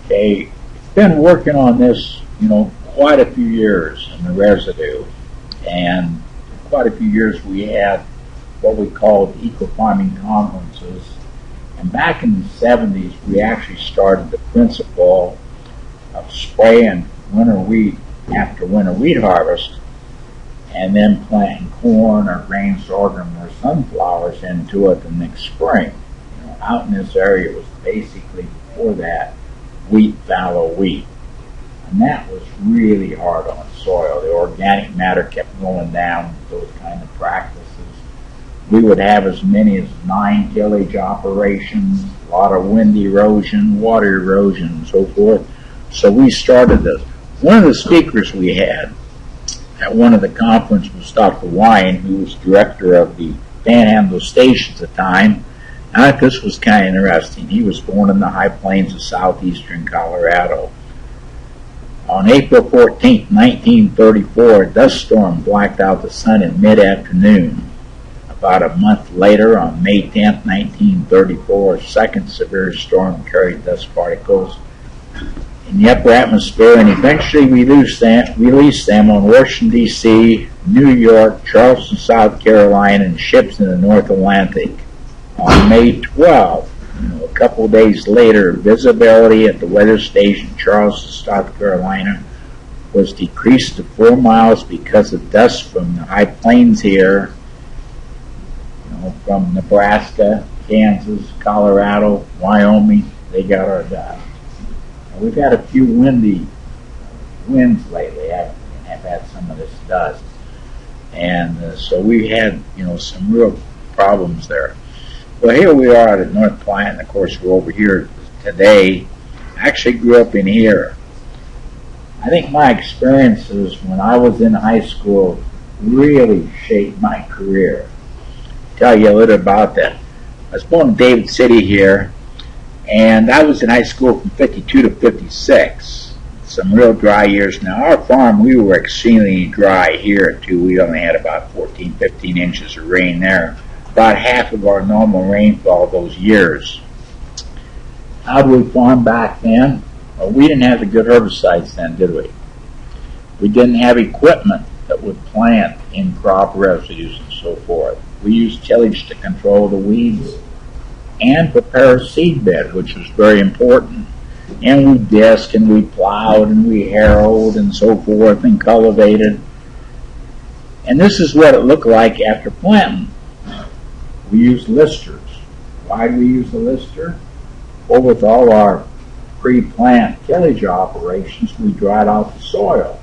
Okay, been working on this, quite a few years in the residue, and quite a few years we had what we called eco-farming conferences. And back in the 70s, we actually started the principle of spraying winter wheat after winter wheat harvest, and then planting corn or grain sorghum or sunflowers into it the next spring. Out in this area, it was basically before that wheat, fallow wheat. And that was really hard on soil. The organic matter kept going down with those kind of practices. We would have as many as 9 tillage operations, a lot of wind erosion, water erosion, and so forth. So we started this. One of the speakers we had at one of the conferences was Dr. Klein, who was director of the Panhandle Station at the time. I thought this was kind of interesting. He was born in the high plains of southeastern Colorado. On April 14, 1934, a dust storm blacked out the sun in mid-afternoon. About a month later, on May 10, 1934, a second severe storm carried dust particles in the upper atmosphere and eventually released them on Washington, D.C., New York, Charleston, South Carolina, and ships in the North Atlantic. On May 12th, a couple of days later, visibility at the weather station in Charleston, South Carolina was decreased to 4 miles because of dust from the high plains here, from Nebraska, Kansas, Colorado, Wyoming. They got our dust. We've had a few windy winds lately, haven't we? And have had some of this dust. And so we had, some real problems there. Well, here we are at North Platte, and of course we're over here today. I actually grew up in here. I think my experiences when I was in high school really shaped my career. I'll tell you a little about that. I was born in David City here, and I was in high school from 52 to 56. Some real dry years. Now, our farm, we were extremely dry here, too. We only had about 14, 15 inches of rain there. About half of our normal rainfall those years. How did we farm back then? Well, we didn't have the good herbicides then, did we? We didn't have equipment that would plant in crop residues and so forth. We used tillage to control the weeds and prepare a seed bed, which was very important. And we disked and we plowed and we harrowed and so forth and cultivated. And this is what it looked like after planting. We used listers. Why do we use a lister? Well, with all our pre-plant tillage operations, we dried out the soil.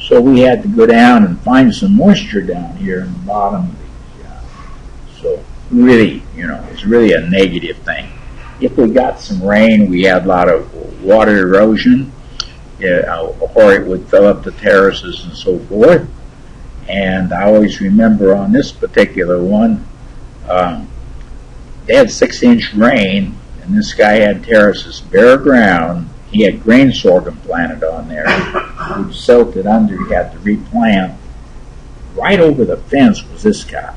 So we had to go down and find some moisture down here in the bottom of these. So really, it's really a negative thing. If we got some rain, we had a lot of water erosion, or it would fill up the terraces and so forth. And I always remember on this particular one, they had 6-inch rain, and this guy had terraces, bare ground. He had grain sorghum planted on there. We'd soaked it under. He had to replant. Right over the fence was this guy.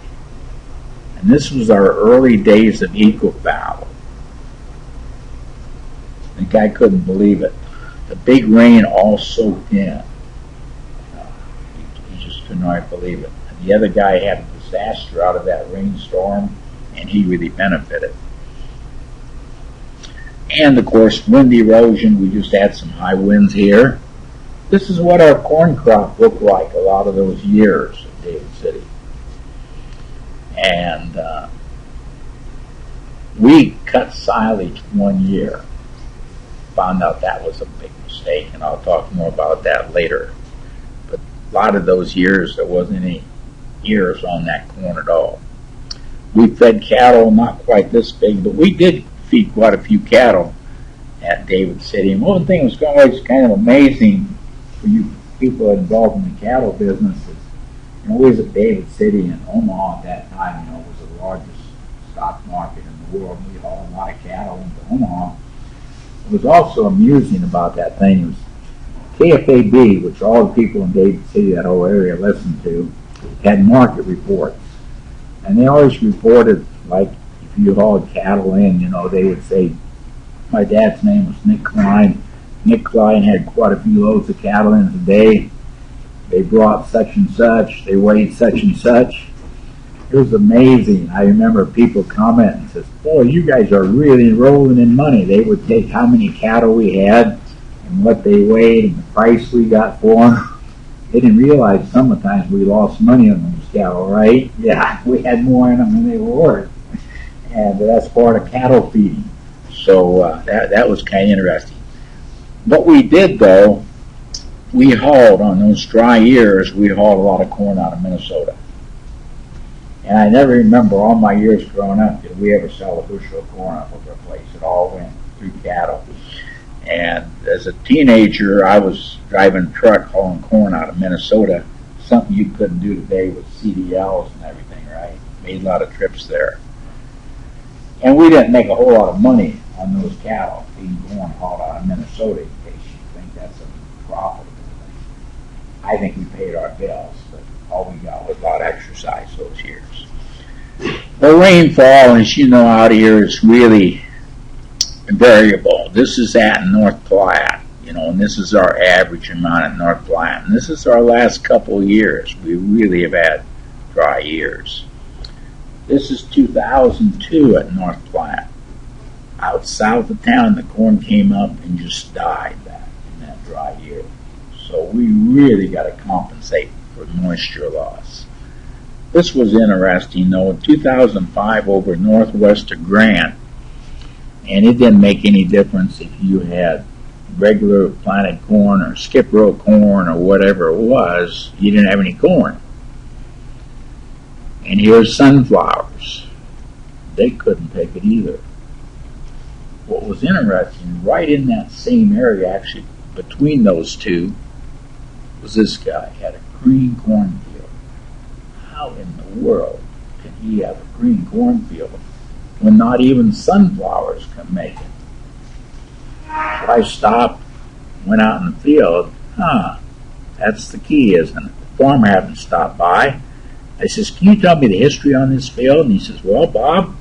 And this was our early days of eco-fallow. The guy couldn't believe it. The big rain all soaked in. He just could not believe it. And the other guy had a disaster out of that rainstorm, and he really benefited. And of course, wind erosion. We just had some high winds here. This is what our corn crop looked like a lot of those years in David City. And we cut silage one year. Found out that was a big mistake, and I'll talk more about that later. But a lot of those years, there wasn't any ears on that corn at all. We fed cattle, not quite this big, but we did feed quite a few cattle at David City. And one thing that was always kind of amazing for you people involved in the cattle business is, we was at David City in Omaha at that time, it was the largest stock market in the world. We hauled a lot of cattle into Omaha. What was also amusing about that thing was KFAB, which all the people in David City, that whole area, listened to, had market reports. And they always reported, like, if you hauled cattle in, they would say, my dad's name was Klein, Nick Klein had quite a few loads of cattle in today. They brought such and such. They weighed such and such. It was amazing. I remember people commenting and says, "Boy, you guys are really rolling in money." They would take how many cattle we had and what they weighed and the price we got for them. They didn't realize sometimes we lost money on those cattle, right? Yeah, we had more in them than they were worth. And that's part of cattle feeding. So that was kind of interesting. What we did, though, we hauled on those dry years, we hauled a lot of corn out of Minnesota. And I never remember all my years growing up did we ever sell a bushel of corn off of our place. It all went through cattle. And as a teenager, I was driving a truck hauling corn out of Minnesota, something you couldn't do today with CDLs and everything, right? Made a lot of trips there. And we didn't make a whole lot of money on those cattle being corn hauled out of Minnesota, in case you think that's a profitable thing. I think we paid our bills, but all we got was a lot of exercise those years. The rainfall, as you know, out here is really variable. This is at North Platte, and this is our average amount at North Platte. And this is our last couple of years. We really have had dry years. This is 2002 at North Platte. Out south of town, the corn came up and just died in that dry year. So we really got to compensate for moisture loss. This was interesting, though. In 2005, over northwest of Grant, and it didn't make any difference if you had regular planted corn or skip row corn or whatever it was, you didn't have any corn. And here's sunflowers. They couldn't take it either. What was interesting, right in that same area, actually between those two, was this guy. He had a green cornfield. How in the world can he have a green cornfield when not even sunflowers can make it? So I stopped, went out in the field. That's the key, isn't it? The farmer happened to stop by. I says, "Can you tell me the history on this field?" And he says, "Well, Bob,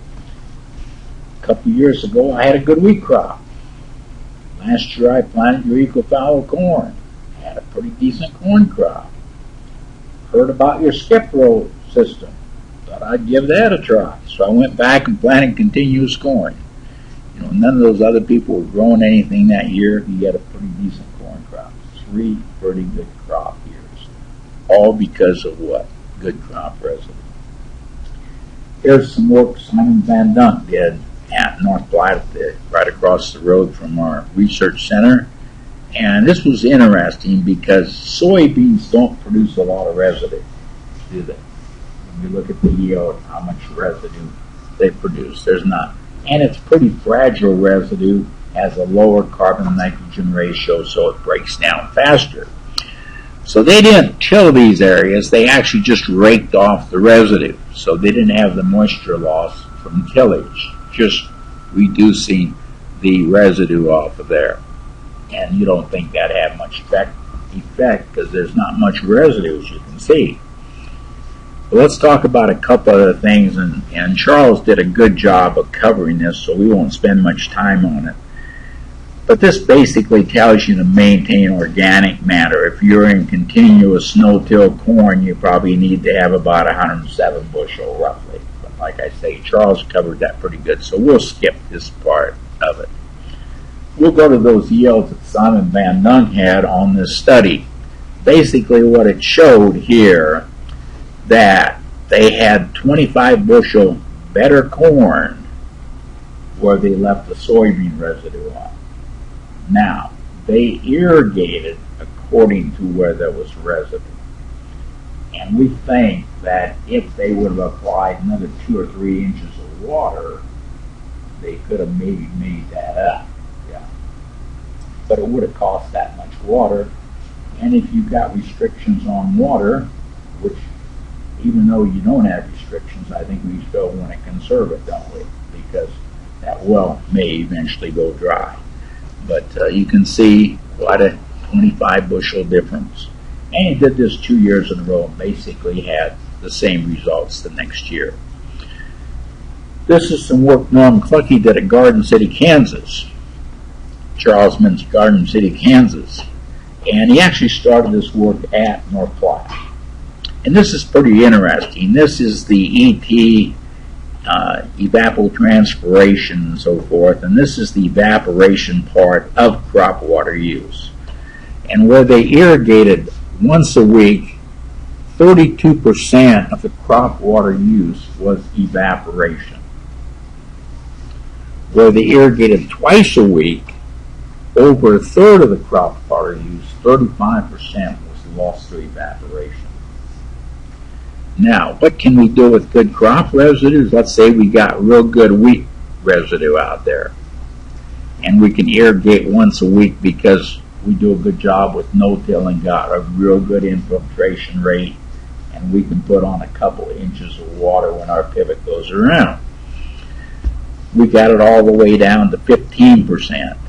a couple of years ago I had a good wheat crop. Last year I planted your equal fallow corn. Had a pretty decent corn crop. Heard about your skip row system. Thought I'd give that a try. So I went back and planted continuous corn. None of those other people were growing anything that year. He had a pretty decent corn crop. 3 pretty good crop years. All because of what? Good crop residue. Here's some work Simon Van Dunk did at North Platte, right across the road from our research center. And this was interesting because soybeans don't produce a lot of residue, do they? When you look at the yield, how much residue they produce, there's not. And it's pretty fragile residue, has a lower carbon-nitrogen ratio, so it breaks down faster. So they didn't till these areas, they actually just raked off the residue. So they didn't have the moisture loss from tillage, just reducing the residue off of there. And you don't think that had much effect because there's not much residue, as you can see. But let's talk about a couple other things, and Charles did a good job of covering this, so we won't spend much time on it. But this basically tells you to maintain organic matter. If you're in continuous no-till corn, you probably need to have about 107 bushel roughly. But like I say, Charles covered that pretty good, so we'll skip this part of it. We'll go to those yields that Simon Van Dunk had on this study. Basically what it showed here, that they had 25 bushel better corn where they left the soybean residue on. Now, they irrigated according to where there was residue. And we think that if they would have applied another 2 or 3 inches of water, they could have maybe made that up. Yeah. But it would have cost that much water. And if you've got restrictions on water, which even though you don't have restrictions, I think we still want to conserve it, don't we? Because that well may eventually go dry. But you can see quite a 25 bushel difference. And he did this 2 years in a row and basically had the same results the next year. This is some work Norm Cluckey did at Garden City, Kansas. Charleston's Garden City, Kansas. And he actually started this work at North Platte. And this is pretty interesting. This is the ET, evapotranspiration and so forth, and this is the evaporation part of crop water use. And where they irrigated once a week, 32% of the crop water use was evaporation. Where they irrigated twice a week, over a third of the crop water use, 35%, was lost to evaporation. Now, what can we do with good crop residues? Let's say we got real good wheat residue out there, and we can irrigate once a week because we do a good job with no-till and got a real good infiltration rate, and we can put on a couple of inches of water when our pivot goes around. We got it all the way down to 15%.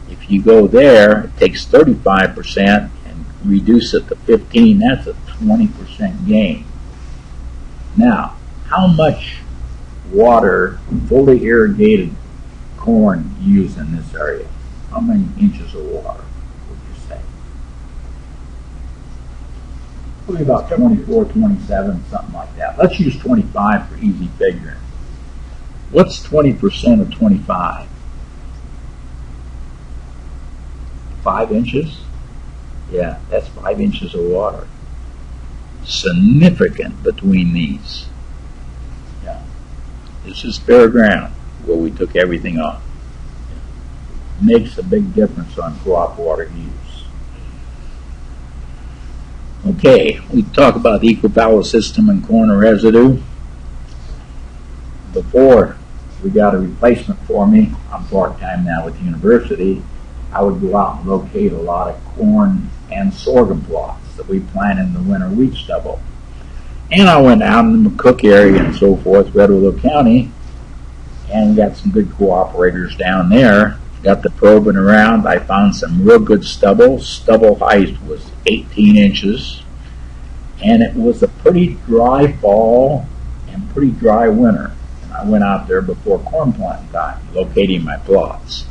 If you go there, it takes 35% and reduce it to 15%, that's a 20% gain. Now, how much water fully irrigated corn use in this area? How many inches of water would you say? Probably about 24, 27, something like that. Let's use 25 for easy figuring. What's 20% of 25? 5 inches? Yeah, that's 5 inches of water. Significant between these. Yeah. This is bare ground where we took everything off. Makes a big difference on crop water use. Okay, we talk about the equifallow system and corn residue. Before we got a replacement for me, I'm part-time now with the university, I would go out and locate a lot of corn and sorghum plots that we plant in the winter wheat stubble. And I went out in the McCook area and so forth, Red Willow County, and got some good cooperators down there. Got the probing around. I found some real good stubble. Stubble height was 18 inches. And it was a pretty dry fall and pretty dry winter. And I went out there before corn planting time, locating my plots.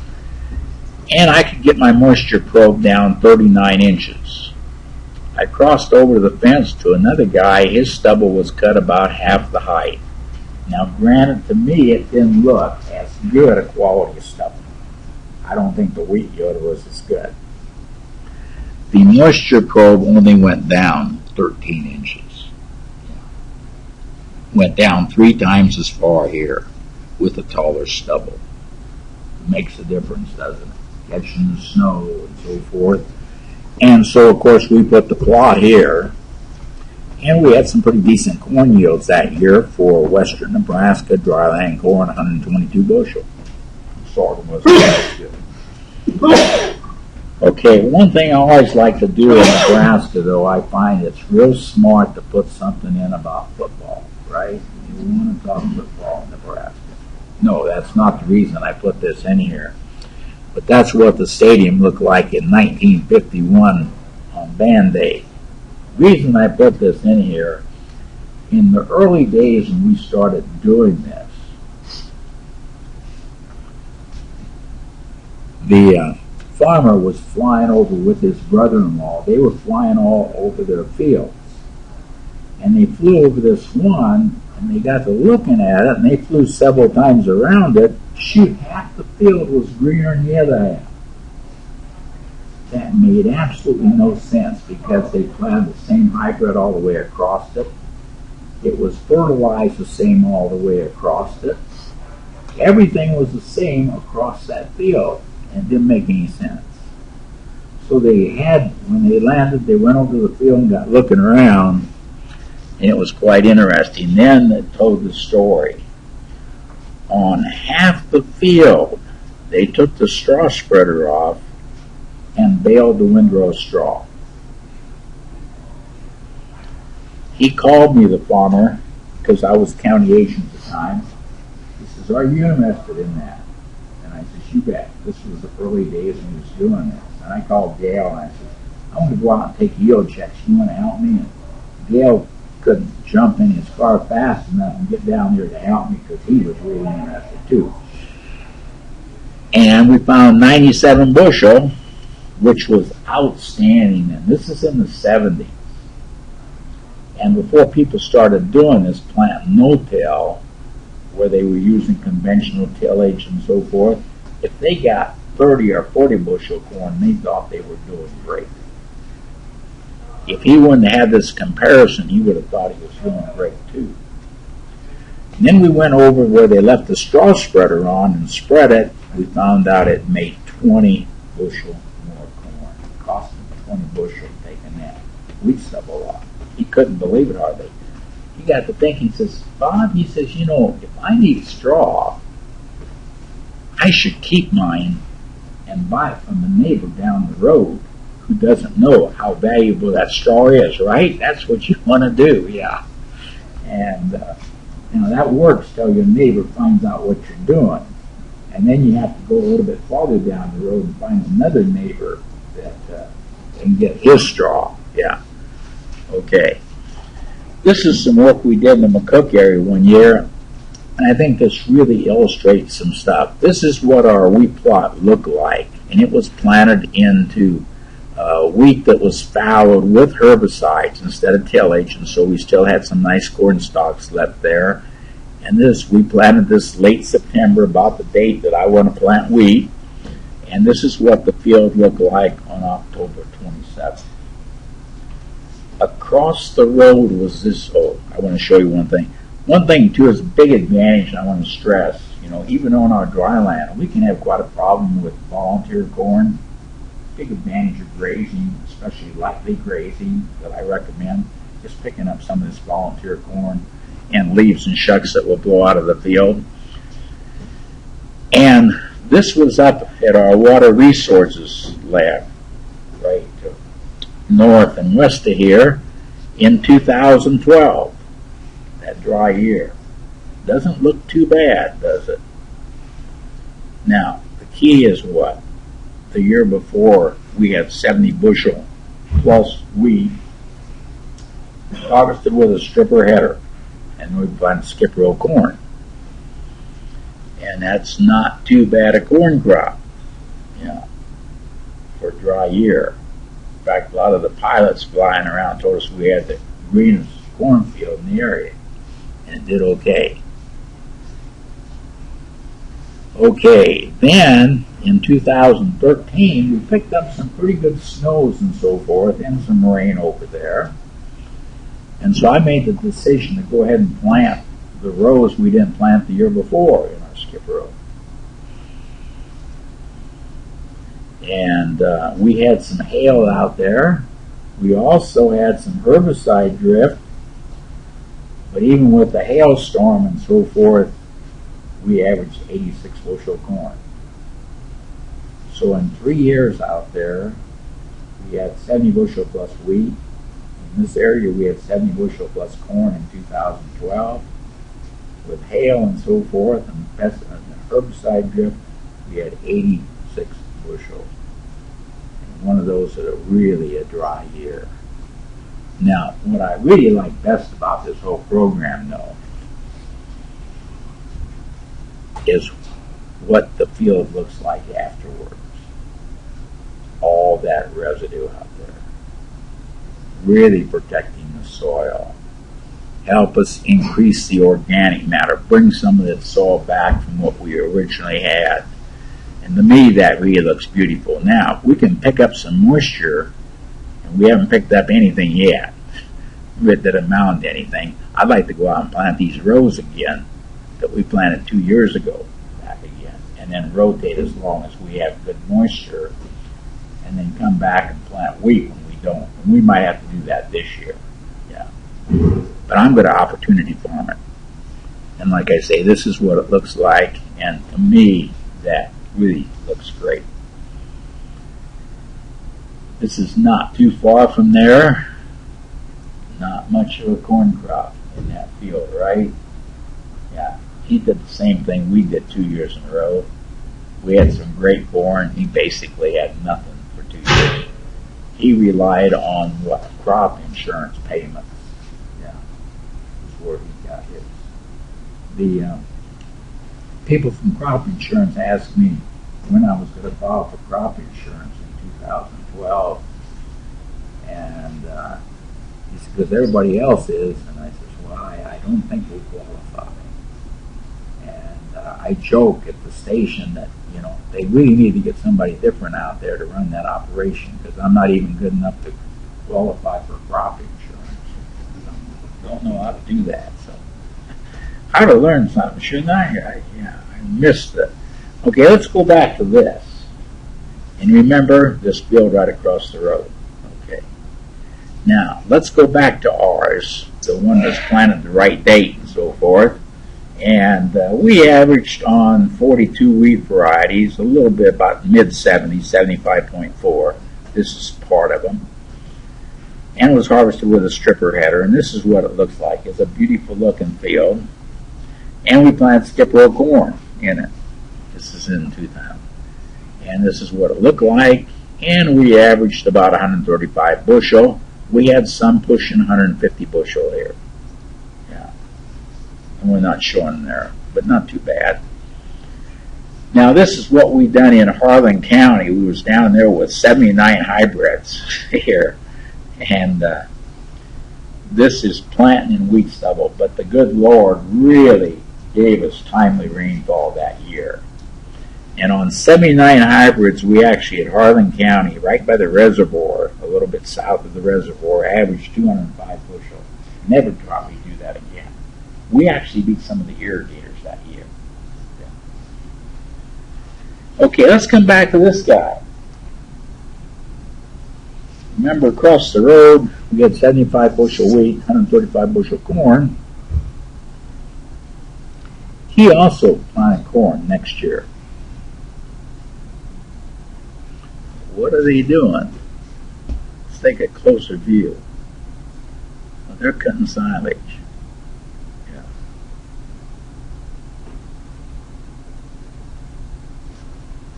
And I could get my moisture probe down 39 inches. I crossed over the fence to another guy. His stubble was cut about half the height. Now, granted, to me, it didn't look as good a quality of stubble. I don't think the wheat yield was as good. The moisture probe only went down 13 inches. Went down 3 times as far here with a taller stubble. It makes a difference, doesn't it? Catching the snow and so forth. And so, of course, we put the plot here. And we had some pretty decent corn yields that year for western Nebraska, dryland corn, 122 bushel. Sorghum was good. Okay, one thing I always like to do in Nebraska, though, I find it's real smart to put something in about football, right? You want to talk football in Nebraska. No, that's not the reason I put this in here. But that's what the stadium looked like in 1951 on Band Day. The reason I put this in here, in the early days when we started doing this, the farmer was flying over with his brother-in-law. They were flying all over their fields. And they flew over this one, and they got to looking at it, and they flew several times around it. Shoot, half the field was greener than the other half. That made absolutely no sense because they planted the same hybrid all the way across it. It was fertilized the same all the way across it. Everything was the same across that field, and it didn't make any sense. So they had, when they landed, they went over to the field and got looking around, and it was quite interesting. Then it told the story. On half the field, they took the straw spreader off and baled the windrow straw. He called me, the farmer, because I was county agent at the time. He says, "Are you interested in that?" And I said, "You bet." This was the early days when he was doing this. And I called Gail and I said, "I want to go out and take yield checks. You want to help me?" And Gail couldn't jump in his car fast enough and get down there to help me because he was really interested too. And we found 97 bushel, which was outstanding. And this is in the 70s. And before people started doing this plant no-till, where they were using conventional tillage and so forth, if they got 30 or 40 bushel corn, they thought they were doing great. If he wouldn't have had this comparison, he would have thought he was doing great too. And then we went over where they left the straw spreader on and spread it. We found out it made 20 bushel more corn. It cost him 20 bushel taking that wheat stubble off. He couldn't believe it hardly. He got to thinking, he says, Bob, he says, you know, if I need straw, I should keep mine and buy it from the neighbor down the road who doesn't know how valuable that straw is, right? That's what you want to do, yeah. And, you know, that works till your neighbor finds out what you're doing. And then you have to go a little bit farther down the road and find another neighbor that can get his straw, yeah. Okay. This is some work we did in the McCook area one year, and I think this really illustrates some stuff. This is what our wheat plot looked like, and it was planted into wheat that was fallowed with herbicides instead of tillage, and so we still had some nice corn stalks left there. And this, we planted this late September, about the date that I want to plant wheat, and this is what the field looked like on October 27th. Across the road was this, oh, I want to show you one thing. One thing, too, is a big advantage I want to stress. You know, even on our dryland, we can have quite a problem with volunteer corn. Big advantage of grazing, especially lightly grazing, that I recommend. Just picking up some of this volunteer corn and leaves and shucks that will blow out of the field. And this was up at our water resources lab, right north and west of here, in 2012, that dry year. Doesn't look too bad, does it? Now, the key is what? The year before, we had 70 bushel plus wheat harvested with a stripper header, and we planted skip row corn. And that's not too bad a corn crop, you know, for a dry year. In fact, a lot of the pilots flying around told us we had the greenest cornfield in the area, and it did okay. Okay, then in 2013, we picked up some pretty good snows and so forth, and some rain over there. And so I made the decision to go ahead and plant the rows we didn't plant the year before in our skip row. And we had some hail out there. We also had some herbicide drift. But even with the hailstorm and so forth, we averaged 86 bushel corn. So in 3 years out there, we had 70 bushel plus wheat. In this area, we had 70 bushel plus corn in 2012. With hail and so forth and herbicide drift, we had 86 bushel. And one of those that are really a dry year. Now, what I really like best about this whole program, though, is what the field looks like afterwards. All that residue out there. Really protecting the soil. Help us increase the organic matter. Bring some of that soil back from what we originally had. And to me, that really looks beautiful. Now, if we can pick up some moisture, and we haven't picked up anything yet that amount to anything, I'd like to go out and plant these rows again that we planted 2 years ago back again, and then rotate as long as we have good moisture, and then come back and plant wheat when we don't. And we might have to do that this year. Yeah. But I'm going to opportunity farm it. And like I say, this is what it looks like, and to me, that really looks great. This is not too far from there. Not much of a corn crop in that field, right? Yeah. He did the same thing we did 2 years in a row. We had some great corn. He basically had nothing for 2 years. He relied on what? Crop insurance payments. Yeah. That's where he got his. The people from crop insurance asked me, when I was going to file for crop insurance in 2012. And he said, because everybody else is. And I said, well, I don't think we qualify. And I joke at the station that, they really need to get somebody different out there to run that operation, because I'm not even good enough to qualify for crop insurance. I don't know how to do that. So how to learn something, shouldn't I? I missed it. Okay, let's go back to this. And remember this field right across the road. Okay. Now, let's go back to ours, the one that's planted the right date and so forth. And we averaged on 42 wheat varieties, a little bit about mid-70s, 75.4. This is part of them. And it was harvested with a stripper header, and this is what it looks like. It's a beautiful looking field. And we planted skip row corn in it. This is in 2000. And this is what it looked like. And we averaged about 135 bushel. We had some pushing 150 bushel here. Yeah. And we're not showing there, but not too bad. Now this is what we done in Harlan County. We was down there with 79 hybrids here. And this is planting in wheat stubble. But the good Lord really gave us timely rainfall that year. And on 79 hybrids, we actually at Harlan County, right by the reservoir, a little bit south of the reservoir, averaged 205 bushel. Never thought we'd do that again. We actually beat some of the irrigators that year. Yeah. Okay, let's come back to this guy. Remember, across the road, we had 75 bushel wheat, 135 bushel corn. He also planted corn next year. What are they doing? Let's take a closer view. Well, they're cutting silage. Yeah.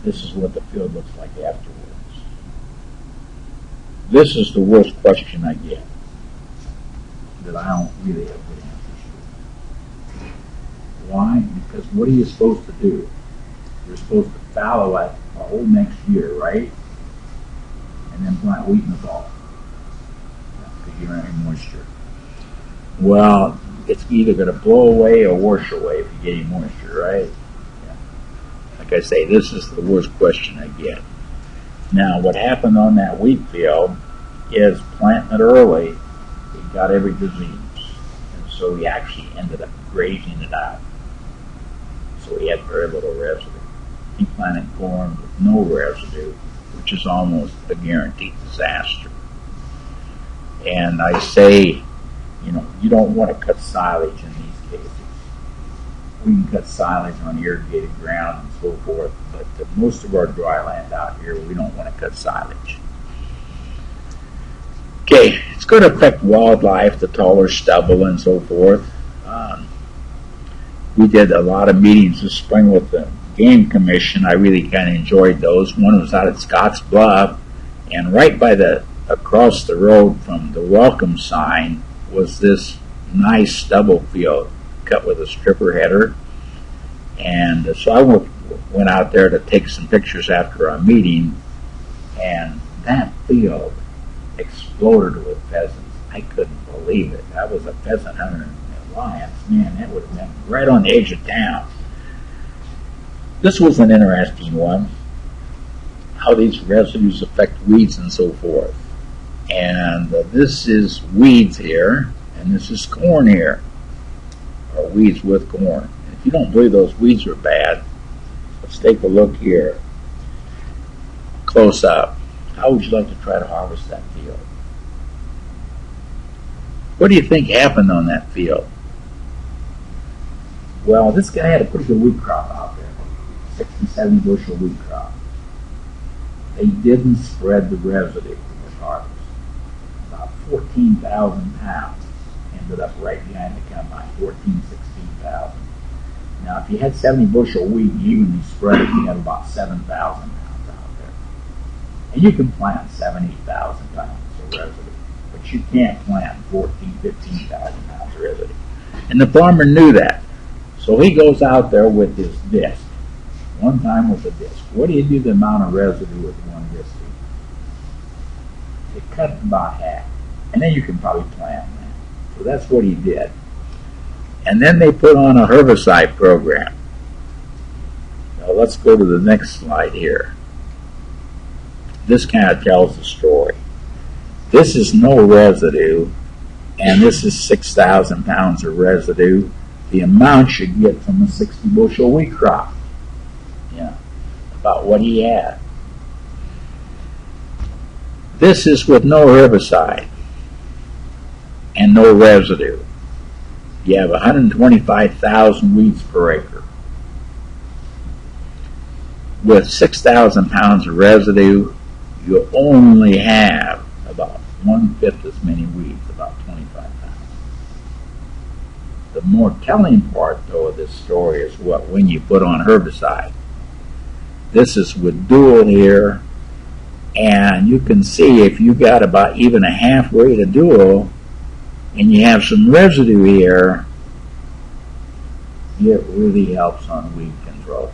This is what the field looks like afterwards. This is the worst question I get that I don't really have good answers to. Why? Because what are you supposed to do? You're supposed to fallow it the whole next year, right? And then plant wheat in the fall because you don't have any moisture. Well, it's either going to blow away or wash away if you get any moisture, right? Yeah. Like I say, this is the worst question I get. Now, what happened on that wheat field is planting it early, it got every disease. And so we actually ended up grazing it out. So we had very little residue. He planted corn with no residue, which is almost a guaranteed disaster. And I say, you don't want to cut silage in these cases. We can cut silage on irrigated ground and so forth, but most of our dry land out here, we don't want to cut silage. Okay, it's going to affect wildlife, the taller stubble and so forth. We did a lot of meetings this spring with the Game Commission. I really kind of enjoyed those. One was out at Scotts Bluff, and right by across the road from the welcome sign was this nice stubble field cut with a stripper header. And so I went out there to take some pictures after our meeting, and that field exploded with pheasants. I couldn't believe it. I was a pheasant hunter in Alliance. Man, that would have been right on the edge of town. This was an interesting one, how these residues affect weeds and so forth. And this is weeds here, and this is corn here, or weeds with corn. And if you don't believe those weeds are bad, let's take a look here, close up. How would you like to try to harvest that field? What do you think happened on that field? Well, this guy had a pretty good wheat crop out there, 60, 70 bushel wheat crop. They didn't spread the residue with harvest. About 14,000 pounds ended up right behind the combine, 16,000. Now, if you had 70 bushel wheat and evenly spread it, you had about 7,000 pounds out there. And you can plant 70,000 pounds of residue, but you can't plant 15,000 pounds of residue. And the farmer knew that. So he goes out there with his disc, one time with a disc. What do you do the amount of residue with one disc? You cut it about half. And then you can probably plant that. So that's what he did. And then they put on a herbicide program. Now let's go to the next slide here. This kind of tells the story. This is no residue, and this is 6,000 pounds of residue. The amount you get from a 60 bushel wheat crop. Yeah, about what he had. This is with no herbicide and no residue. You have 125,000 weeds per acre. With 6,000 pounds of residue, you only have about 1/5 as many weeds, about 25,000. The more telling part, though, of this story is when you put on herbicide. This is with dual here, and you can see if you got about even a half rate of dual, and you have some residue here, it really helps on weed control.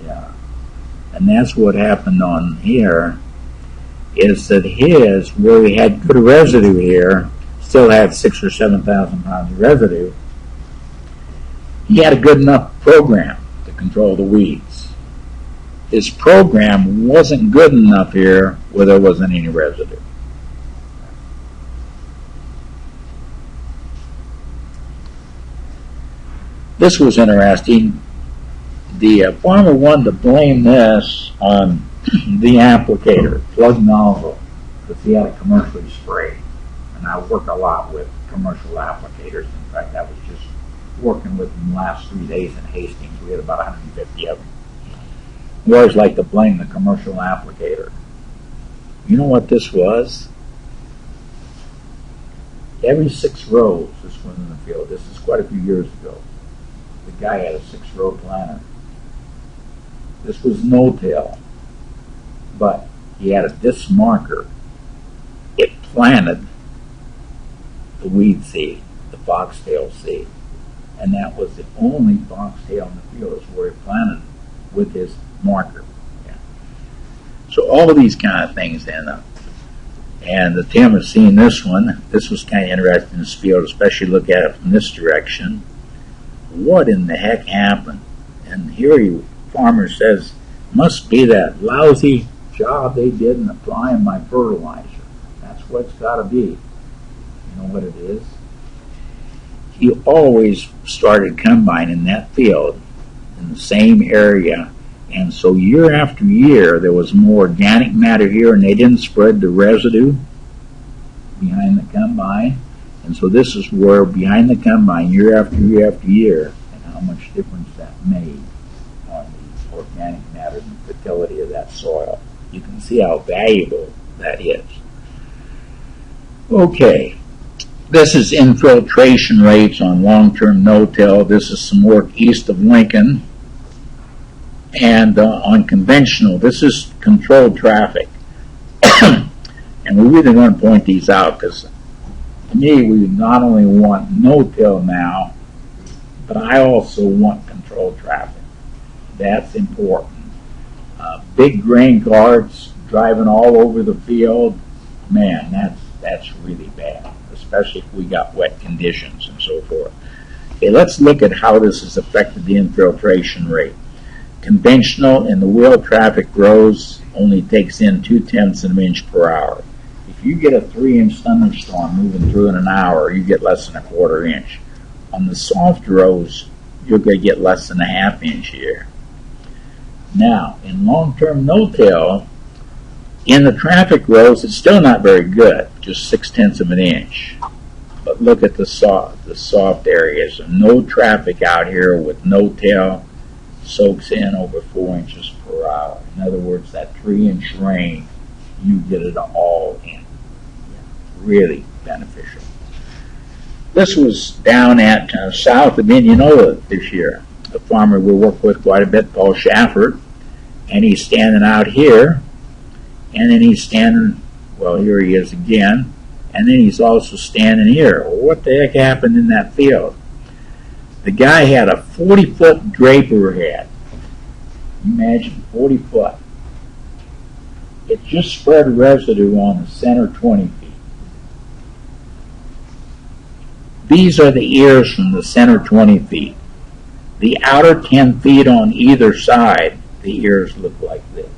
Yeah. And that's what happened on here, is that his, where he had good residue here, still had 6,000 or 7,000 pounds of residue, he had a good enough program to control the weeds. His program wasn't good enough here where there wasn't any residue. This was interesting. The farmer wanted to blame this on the applicator, plug nozzle, because he had a commercially sprayed. And I work a lot with commercial applicators. In fact, I was just working with them the last 3 days in Hastings. We had about 150 of them. We always like to blame the commercial applicator. You know what this was? Every 6 rows, this was in the field. This is quite a few years ago. The guy had a 6-row planter. This was no-till, but he had a disc marker. It planted the weed seed, the foxtail seed, and that was the only foxtail in the field, is where he planted with his marker. Yeah. So all of these kind of things end up. And Tim has seen this one. This was kind of interesting in this field, especially look at it from this direction. What in the heck happened? And here the farmer says, must be that lousy job they did in applying my fertilizer. That's what it's got to be. You know what it is? He always started combining that field in the same area, and so year after year there was more organic matter here, and they didn't spread the residue behind the combine. And so this is where behind the combine, year after year after year, and how much difference that made on the organic matter and the fertility of that soil. You can see how valuable that is. Okay, this is infiltration rates on long-term no-till. This is some work east of Lincoln. And on conventional, this is controlled traffic. And we really want to point these out, because to me, we not only want no-till now, but I also want controlled traffic. That's important. Big grain carts driving all over the field, man, that's really bad, especially if we got wet conditions and so forth. Okay, let's look at how this has affected the infiltration rate. Conventional, in the wheel traffic grows, only takes in 0.2 of an inch per hour. If you get a 3-inch thunderstorm moving through in an hour, you get less than a 1/4 inch. On the soft rows, you're going to get less than a 1/2 inch here. Now, in long-term no-till, in the traffic rows, it's still not very good, just 0.6 of an inch. But look at the soft areas. No traffic out here with no-till soaks in over 4 inches per hour. In other words, that 3-inch rain, you get it all in. Really beneficial. This was down at south of Indianola this year. A farmer we work with quite a bit, Paul Shafford, and he's standing out here, and then he's standing, well, here he is again, and then he's also standing here. Well, what the heck happened in that field? The guy had a 40-foot draper head, Imagine 40 foot. It just spread residue on the center 20 feet. These are the ears from the center 20 feet. The outer 10 feet on either side, the ears look like this.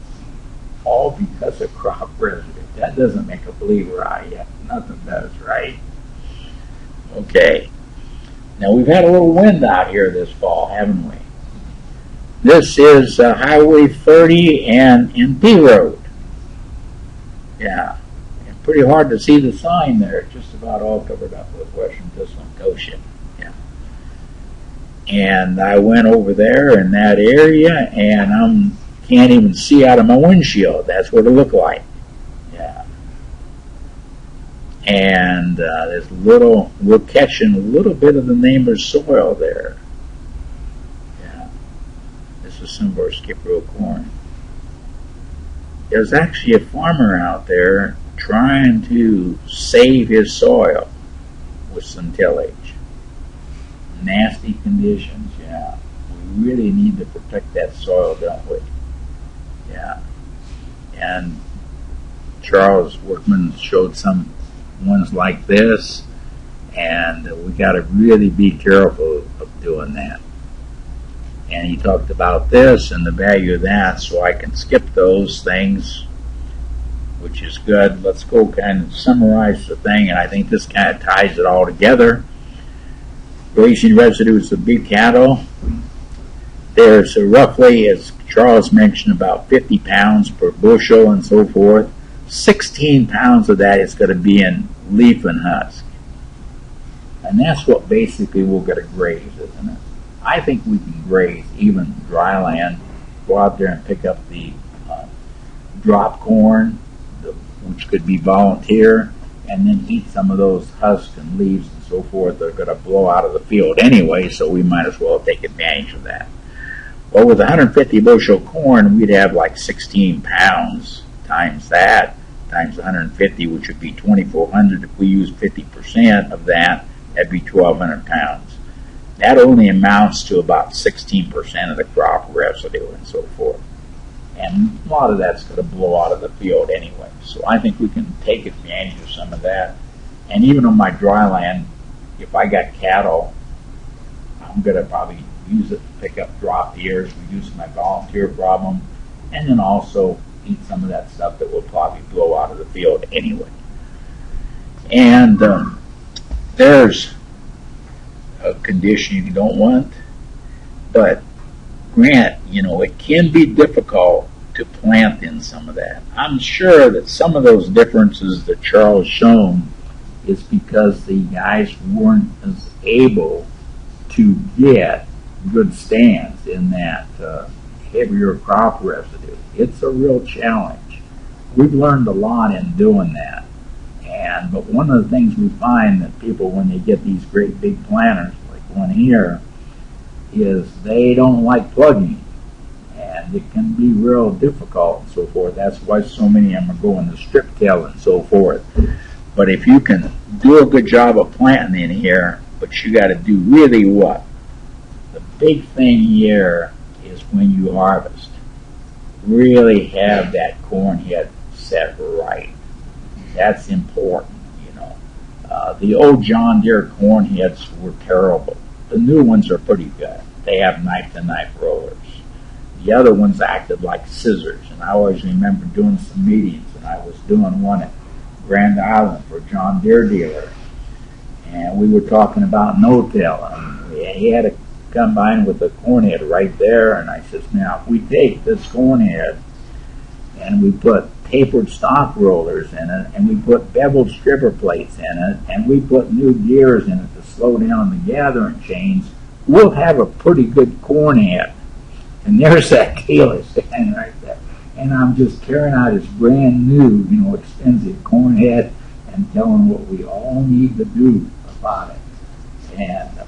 All because of crop residue. That doesn't make a believer out of you. Nothing does, right? Okay. Now we've had a little wind out here this fall, haven't we? This is Highway 30 and D Road. Yeah. And pretty hard to see the sign there. It's just about all covered up with Western Thistle and Kochia. Yeah. And I went over there in that area, and I can't even see out of my windshield. That's what it looked like. Yeah. And we're catching a little bit of the neighbor's soil there. Yeah. This is some of our skip row corn. There's actually a farmer out there trying to save his soil with some tillage. Nasty conditions, yeah. We really need to protect that soil, don't we? Yeah. And Charles Workman showed some ones like this, and we got to really be careful of doing that. And he talked about this and the value of that, so I can skip those things, which is good. Let's go kind of summarize the thing, and I think this kind of ties it all together. Grazing residues of beef cattle. There's roughly, as Charles mentioned, about 50 pounds per bushel and so forth. 16 pounds of that is going to be in leaf and husk. And that's what basically we're going to graze, isn't it? I think we can graze even dryland, go out there and pick up the drop corn, which could be volunteer, and then eat some of those husks and leaves and so forth that are going to blow out of the field anyway, so we might as well take advantage of that. Well, with 150 bushel corn, we'd have like 16 pounds times that, times 150, which would be 2,400. If we use 50% of that, that'd be 1,200 pounds. That only amounts to about 16% of the crop residue and so forth. And a lot of that's going to blow out of the field anyway. So I think we can take advantage of some of that. And even on my dry land, if I got cattle, I'm going to probably use it to pick up drop ears, reduce my volunteer problem, and then also eat some of that stuff that will probably blow out of the field anyway. And there's a condition you don't want, but Grant, it can be difficult to plant in some of that. I'm sure that some of those differences that Charles shown is because the guys weren't as able to get good stands in that heavier crop residue. It's a real challenge. We've learned a lot in doing that. But one of the things we find that people, when they get these great big planters, like one here, is they don't like plugging. And it can be real difficult and so forth. That's why so many of them are going to strip tail and so forth. But if you can do a good job of planting in here, but you got to do really what? The big thing here is when you harvest. Really have that corn head set right. That's important, The old John Deere corn heads were terrible. The new ones are pretty good. They have knife-to-knife rollers. The other ones acted like scissors, and I always remember doing some meetings, and I was doing one at Grand Island for a John Deere dealer, and we were talking about no-till, and he had to combine with the corn head right there, and I says, now, if we take this corn head and we put tapered stock rollers in it, and we put beveled stripper plates in it, and we put new gears in it to slow down the gathering chains, we'll have a pretty good corn head. And there's that dealer standing right there. And I'm just carrying out his brand new, expensive corn head and telling what we all need to do about it.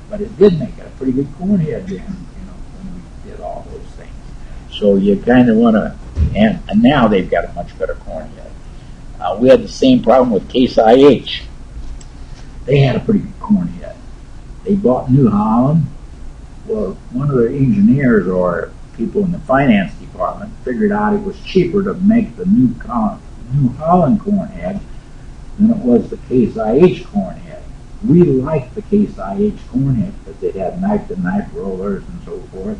But it did make it a pretty good corn head then, when we did all those things. So you kind of want to, and now they've got a much better corn head. We had the same problem with Case IH. They had a pretty good corn head. They bought New Holland. Well, one of their engineers or people in the finance department department figured out it was cheaper to make the New Holland corn head than it was the Case IH corn head. We liked the Case IH corn head because they had knife-to-knife rollers and so forth.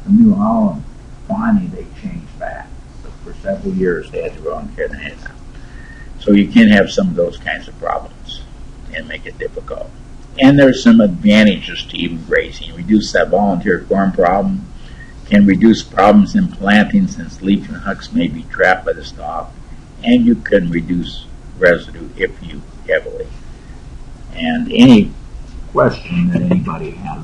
The New Holland, finally they changed back. So for several years they had their own head out. So you can have some of those kinds of problems and make it difficult. And there's some advantages to even grazing. Reduce that volunteer corn problem. Can reduce problems in planting since leaf and hucks may be trapped by the stalk. And you can reduce residue if you heavily. And any question that anybody has